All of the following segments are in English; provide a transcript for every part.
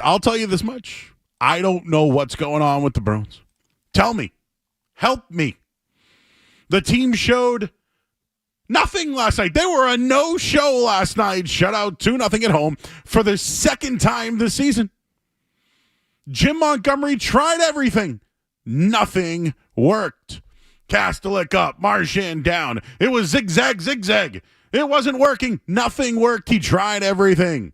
I'll tell you this much. I don't know what's going on with the Bruins. Tell me. Help me. The team showed nothing last night. They were a no-show last night. Shutout 2-0 at home for the second time this season. Jim Montgomery tried everything. Nothing worked. Kastelik up, Marchand down. It was zigzag, zigzag. It wasn't working. Nothing worked. He tried everything.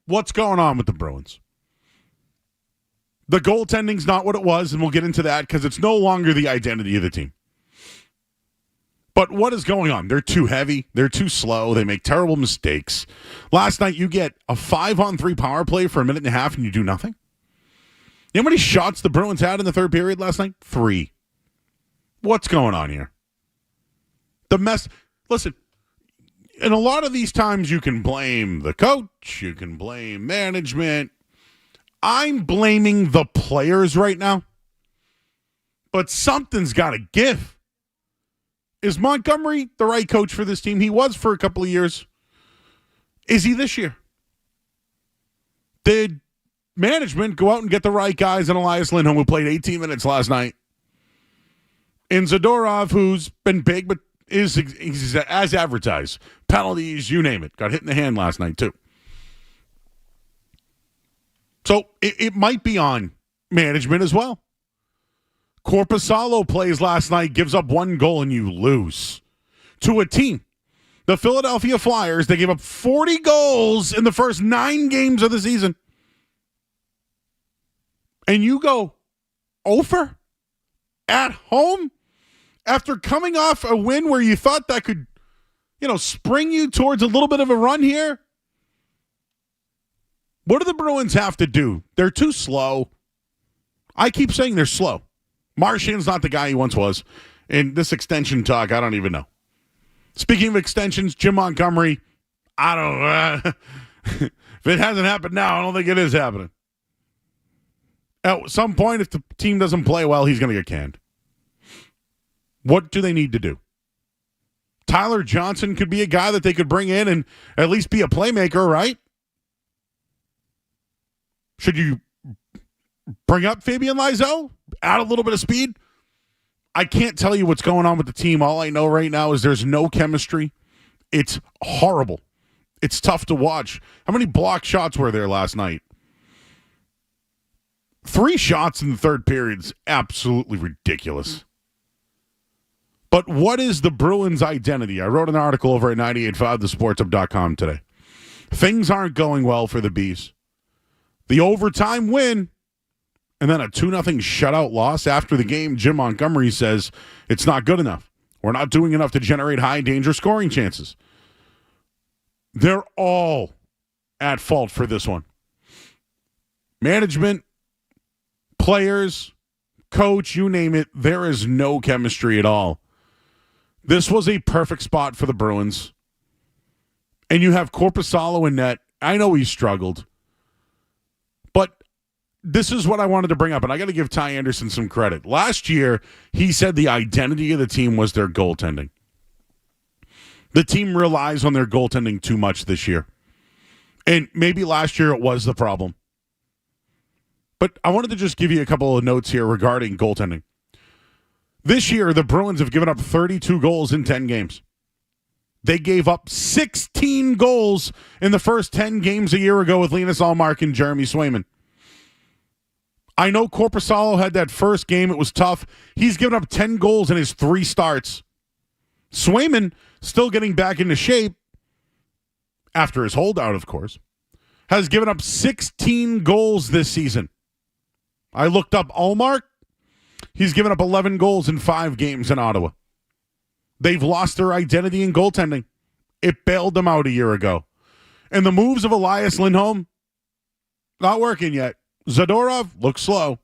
What's going on with the Bruins? The goaltending's not what it was, and we'll get into that because it's no longer the identity of the team. But what is going on? They're too heavy. They're too slow. They make terrible mistakes. Last night, you get a 5-on-3 power play for a minute and a half, and you do nothing? You know how many shots the Bruins had in the third period last night? 3. What's going on here? The mess. Listen, and a lot of these times you can blame the coach. You can blame management. I'm blaming the players right now. But something's got to give. Is Montgomery the right coach for this team? He was for a couple of years. Is he this year? Did management go out and get the right guys in Elias Lindholm, who played 18 minutes last night? And Zadorov, who's been big, but he's as advertised. Penalties, you name it. Got hit in the hand last night, too. So it might be on management as well. Korpisalo plays last night, gives up 1 goal, and you lose to a team. The Philadelphia Flyers, they gave up 40 goals in the first 9 games of the season. And you go over at home after coming off a win where you thought that could, spring you towards a little bit of a run here. What do the Bruins have to do? They're too slow. I keep saying they're slow. Marchand's not the guy he once was. And this extension talk, I don't even know. Speaking of extensions, Jim Montgomery, I don't know. If it hasn't happened now, I don't think it is happening. At some point, if the team doesn't play well, he's going to get canned. What do they need to do? Tyler Johnson could be a guy that they could bring in and at least be a playmaker, right? Should you bring up Fabian Lysell? Add a little bit of speed? I can't tell you what's going on with the team. All I know right now is there's no chemistry. It's horrible. It's tough to watch. How many block shots were there last night? 3 shots in the third period is absolutely ridiculous. But what is the Bruins' identity? I wrote an article over at 985thesportsup.com today. Things aren't going well for the Bees. The overtime win, and then a 2-0 shutout loss after the game. Jim Montgomery says it's not good enough. We're not doing enough to generate high-danger scoring chances. They're all at fault for this one. Management, players, coach, you name it, there is no chemistry at all. This was a perfect spot for the Bruins. And you have Korpisalo in net. I know he struggled. But this is what I wanted to bring up, and I got to give Ty Anderson some credit. Last year, he said the identity of the team was their goaltending. The team relies on their goaltending too much this year. And maybe last year it was the problem. But I wanted to just give you a couple of notes here regarding goaltending. This year, the Bruins have given up 32 goals in 10 games. They gave up 16 goals in the first 10 games a year ago with Linus Ullmark and Jeremy Swayman. I know Korpisalo had that first game. It was tough. He's given up 10 goals in his 3 starts. Swayman, still getting back into shape, after his holdout, of course, has given up 16 goals this season. I looked up Ullmark. He's given up 11 goals in 5 games in Ottawa. They've lost their identity in goaltending. It bailed them out a year ago. And the moves of Elias Lindholm, not working yet. Zadorov looks slow.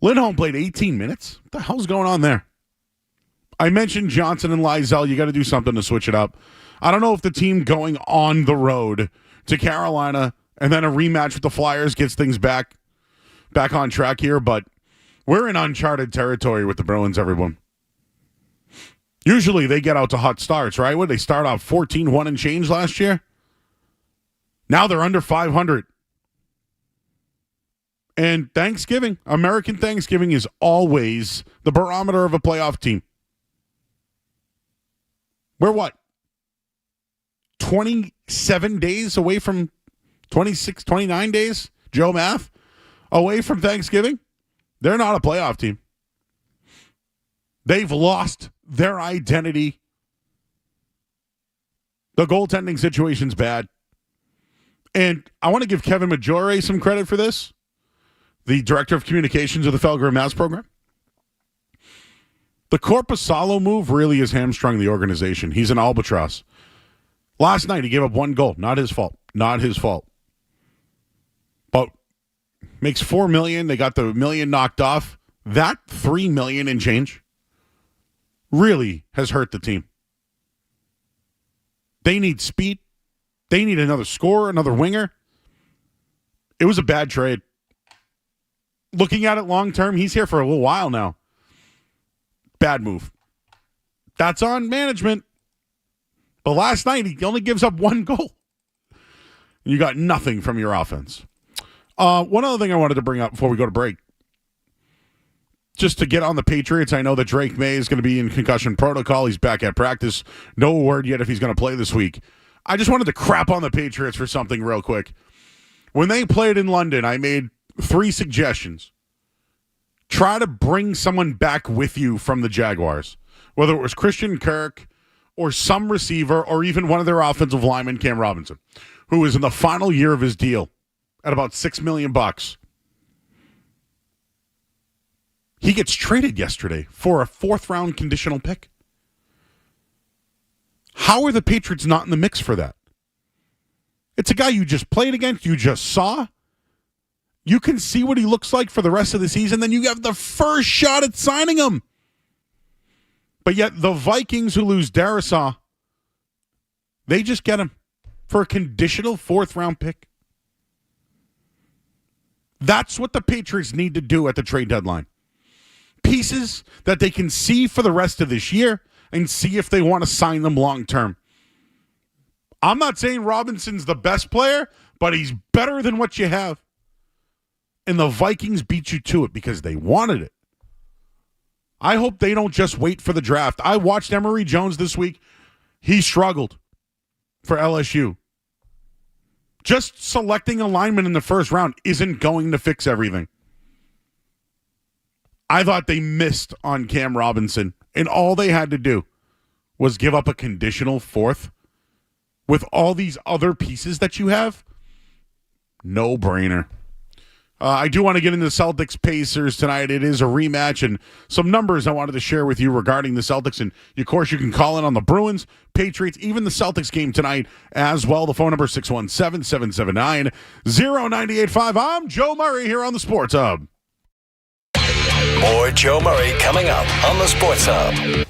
Lindholm played 18 minutes. What the hell's going on there? I mentioned Johnson and Lysell. You got to do something to switch it up. I don't know if the team going on the road to Carolina and then a rematch with the Flyers gets things back on track here, but we're in uncharted territory with the Bruins, everyone. Usually they get out to hot starts, right? Would they start off 14-1 and change last year? Now they're under 500. And Thanksgiving, American Thanksgiving, is always the barometer of a playoff team. We're what? 27 days away from 26, 29 days, Joe Math, away from Thanksgiving. They're not a playoff team. They've lost their identity. The goaltending situation's bad. And I want to give Kevin Majore some credit for this, the director of communications of the Felger Mass program. The Korpisalo move really has hamstrung the organization. He's an albatross. Last night, he gave up one goal. Not his fault. Not his fault. But makes $4 million. They got the $1 million knocked off. That $3 million and change really has hurt the team. They need speed. They need another scorer, another winger. It was a bad trade. Looking at it long term, he's here for a little while now. Bad move. That's on management. But last night, he only gives up one goal. You got nothing from your offense. One other thing I wanted to bring up before we go to break. Just to get on the Patriots, I know that Drake May is going to be in concussion protocol. He's back at practice. No word yet if he's going to play this week. I just wanted to crap on the Patriots for something real quick. When they played in London, I made 3 suggestions. Try to bring someone back with you from the Jaguars, whether it was Christian Kirk or some receiver or even one of their offensive linemen, Cam Robinson, who is in the final year of his deal at about $6 million. He gets traded yesterday for a 4th-round conditional pick. How are the Patriots not in the mix for that? It's a guy you just played against, you just saw. You can see what he looks like for the rest of the season, then you have the first shot at signing him. But yet the Vikings, who lose Darisaw, they just get him for a conditional 4th-round pick. That's what the Patriots need to do at the trade deadline. Pieces that they can see for the rest of this year and see if they want to sign them long term. I'm not saying Robinson's the best player, but he's better than what you have. And the Vikings beat you to it because they wanted it. I hope they don't just wait for the draft. I watched Emory Jones this week. He struggled for LSU. Just selecting a lineman in the first round isn't going to fix everything. I thought they missed on Cam Robinson, and all they had to do was give up a conditional 4th with all these other pieces that you have. No brainer. I do want to get into the Celtics-Pacers tonight. It is a rematch, and some numbers I wanted to share with you regarding the Celtics. And, of course, you can call in on the Bruins, Patriots, even the Celtics game tonight as well. The phone number is 617-779-0985. I'm Joe Murray here on the Sports Hub. More Joe Murray coming up on the Sports Hub.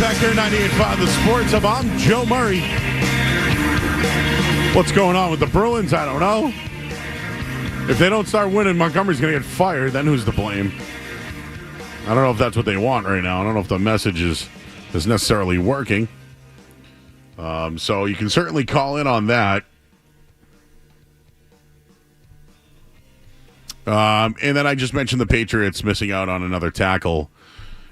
back here, 98.5 The Sports Hub. I'm Joe Murray. What's going on with the Bruins? I don't know. If they don't start winning, Montgomery's going to get fired. Then who's to blame? I don't know if that's what they want right now. I don't know if the message is necessarily working. So you can certainly call in on that. And then I just mentioned the Patriots missing out on another tackle.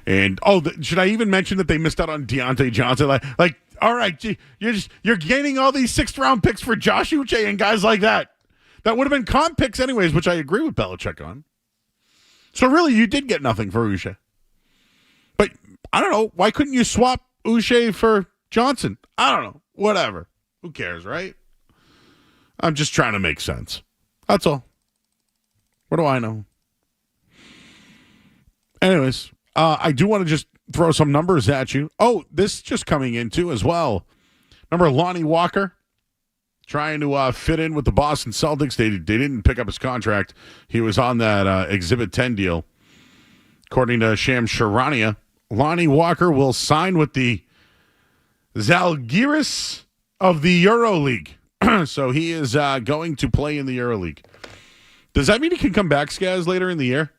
And, should I even mention that they missed out on Deontay Johnson? Like, all right, you're gaining all these sixth-round picks for Josh Uche and guys like that. That would have been comp picks anyways, which I agree with Belichick on. So really, you did get nothing for Uche. But, I don't know, why couldn't you swap Uche for Johnson? I don't know. Whatever. Who cares, right? I'm just trying to make sense. That's all. What do I know? Anyways, I do want to just throw some numbers at you. Oh, this just coming in too as well. Remember Lonnie Walker trying to fit in with the Boston Celtics? They didn't pick up his contract. He was on that Exhibit 10 deal. According to Shams Charania, Lonnie Walker will sign with the Zalgiris of the EuroLeague. So he is going to play in the EuroLeague. Does that mean he can come back, Skaz, later in the year?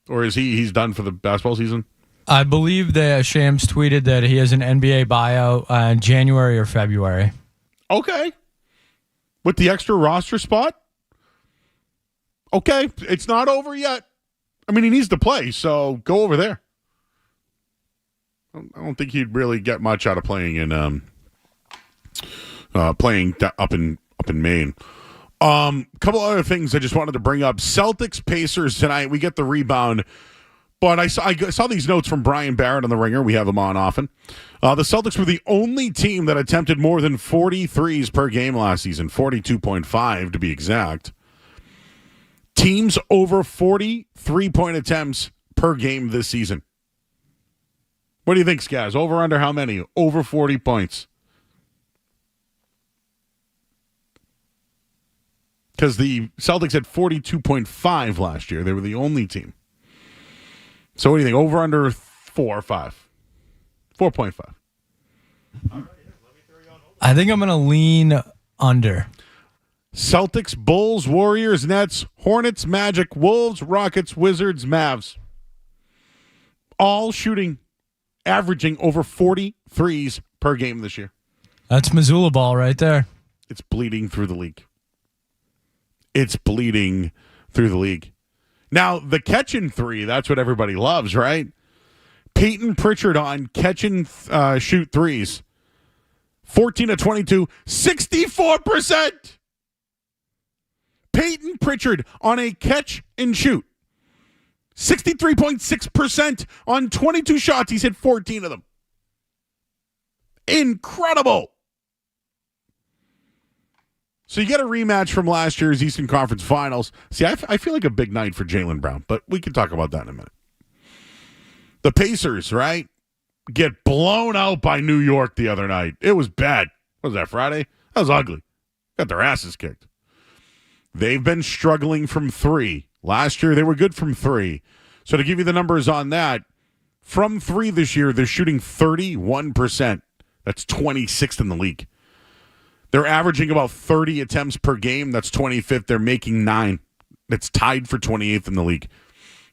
Or is he's done for the basketball season? I believe that Shams tweeted that he has an NBA buyout in January or February. Okay. With the extra roster spot? Okay. It's not over yet. I mean, he needs to play, so go over there. I don't think he'd really get much out of playing in up in Maine. Couple other things I just wanted to bring up. Celtics-Pacers tonight. We get the rebound. But I saw these notes from Brian Barrett on The Ringer. We have him on often. The Celtics were the only team that attempted more than 40 threes per game last season. 42.5 to be exact. Teams over 40 three-point attempts per game this season. What do you think, Skaz? Over, under how many? Over 40 points. Because the Celtics had 42.5 last year. They were the only team. So what do you think? Over, under 4 or 5? 4.5. I think I'm going to lean under. Celtics, Bulls, Warriors, Nets, Hornets, Magic, Wolves, Rockets, Wizards, Mavs. All shooting, averaging over 40 threes per game this year. That's Missoula ball right there. It's bleeding through the league. It's bleeding through the league. Now, the catch-and three, that's what everybody loves, right? Peyton Pritchard on catch-and-shoot threes. 14 of 22, 64%. Peyton Pritchard on a catch-and-shoot. 63.6% on 22 shots. He's hit 14 of them. Incredible. So you get a rematch from last year's Eastern Conference Finals. See, I feel like a big night for Jaylen Brown, but we can talk about that in a minute. The Pacers, right, get blown out by New York the other night. It was bad. What was that, Friday? That was ugly. Got their asses kicked. They've been struggling from three. Last year, they were good from three. So to give you the numbers on that, from three this year, they're shooting 31%. That's 26th in the league. They're averaging about 30 attempts per game. That's 25th. They're making 9. That's tied for 28th in the league.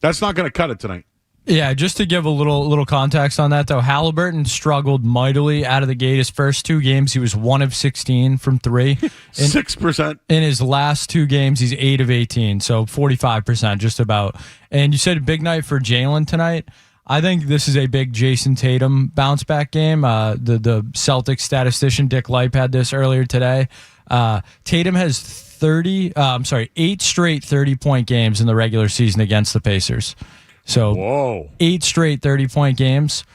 That's not going to cut it tonight. Yeah, just to give a little context on that, though, Halliburton struggled mightily out of the gate. His first 2 games, he was 1 of 16 from 3. 6%. In his last 2 games, he's 8 of 18, so 45% just about. And you said big night for Jaylen tonight. I think this is a big Jason Tatum bounce back game. The Celtics statistician Dick Lipe had this earlier today. Tatum has 8 straight 30-point games in the regular season against the Pacers. So, whoa. 8 straight 30-point games.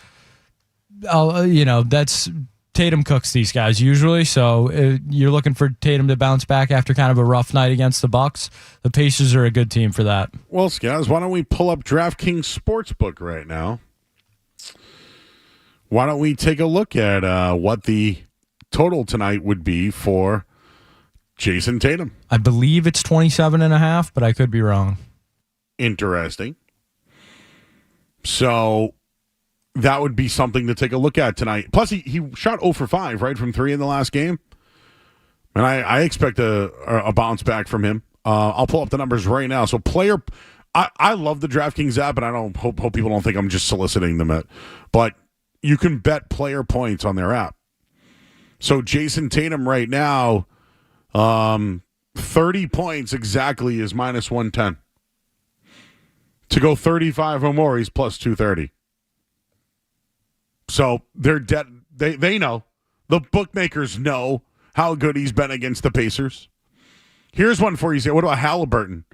That's Tatum cooks these guys usually. So you're looking for Tatum to bounce back after kind of a rough night against the Bucks. The Pacers are a good team for that. Well, guys, why don't we pull up DraftKings Sportsbook right now? Why don't we take a look at what the total tonight would be for Jason Tatum? I believe it's 27.5, but I could be wrong. Interesting. So that would be something to take a look at tonight. Plus, he shot 0 for 5, right, from 3 in the last game. And I expect a bounce back from him. I'll pull up the numbers right now. So I love the DraftKings app, and I don't hope people don't think I'm just soliciting them. But you can bet player points on their app. So Jason Tatum right now, 30 points exactly is minus 110. To go 35 or more, he's plus 230. So they're dead. They know. The bookmakers know how good he's been against the Pacers. Here's one for you. What about Halliburton?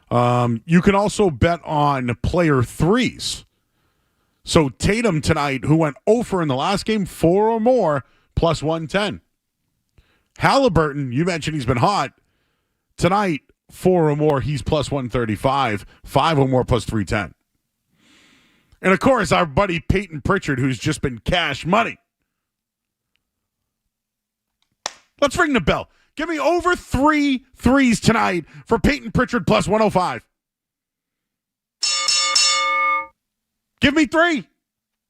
You can also bet on player threes. So Tatum tonight, who went 0 for in the last game, 4 or more, plus 110. Halliburton, you mentioned he's been hot. Tonight, 4 or more, he's plus 135. 5 or more, plus 310. And, of course, our buddy Peyton Pritchard, who's just been cash money. Let's ring the bell. Give me over 3 threes tonight for Peyton Pritchard plus 105. Give me 3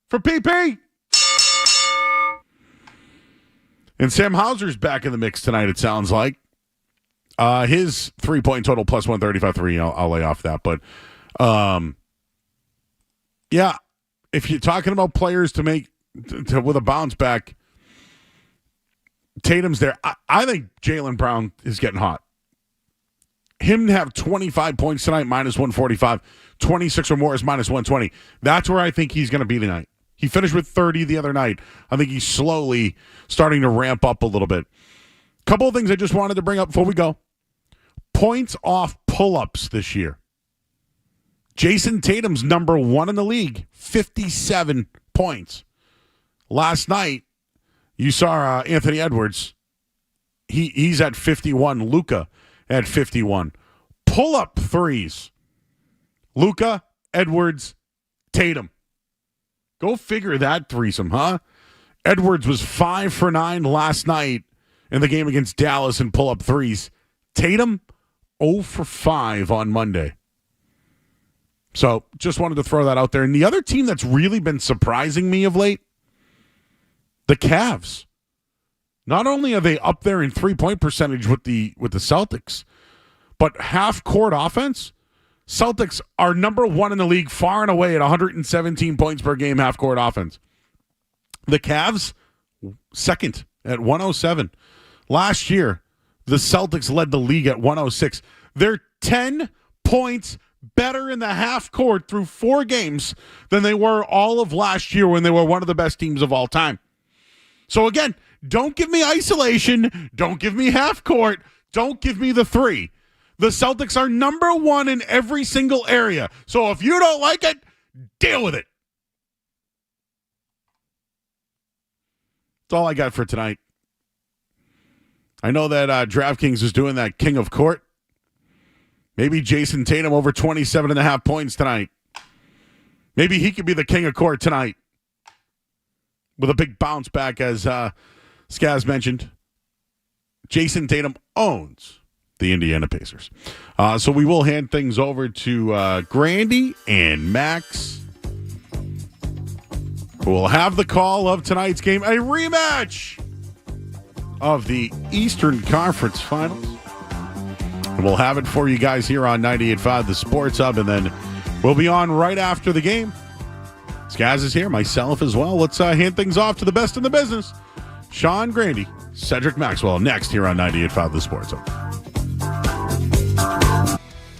for PP. And Sam Hauser's back in the mix tonight, it sounds like. His 3-point total plus 135.3. I'll lay off that. But, yeah, if you're talking about players to make with a bounce back, Tatum's there. I think Jaylen Brown is getting hot. Him to have 25 points tonight, minus 145. 26 or more is minus 120. That's where I think he's going to be tonight. He finished with 30 the other night. I think he's slowly starting to ramp up a little bit. Couple of things I just wanted to bring up before we go. Points off pull-ups this year. Jason Tatum's number 1 in the league, 57 points. Last night, you saw Anthony Edwards. He's at 51. Luka at 51. Pull-up threes. Luka, Edwards, Tatum. Go figure that threesome, huh? Edwards was 5 for 9 last night in the game against Dallas in pull-up threes. Tatum, 0 for 5 on Monday. So just wanted to throw that out there. And the other team that's really been surprising me of late, the Cavs. Not only are they up there in three-point percentage with the Celtics, but half-court offense. Celtics are number 1 in the league far and away at 117 points per game half-court offense. The Cavs, second at 107. Last year, the Celtics led the league at 106. They're 10 points better in the half-court through 4 games than they were all of last year when they were one of the best teams of all time. So again, don't give me isolation. Don't give me half-court. Don't give me the 3. The Celtics are number 1 in every single area. So if you don't like it, deal with it. That's all I got for tonight. I know that DraftKings is doing that King of Court. Maybe Jason Tatum over 27.5 points tonight. Maybe he could be the King of Court tonight with a big bounce back, as Skaz mentioned. Jason Tatum owns the Indiana Pacers. So we will hand things over to Grandy and Max, who will have the call of tonight's game, a rematch of the Eastern Conference Finals. And we'll have it for you guys here on 98.5 The Sports Hub, and then we'll be on right after the game. Skaz is here, myself as well. Let's hand things off to the best in the business. Sean Grandy, Cedric Maxwell, next here on 98.5 The Sports Hub.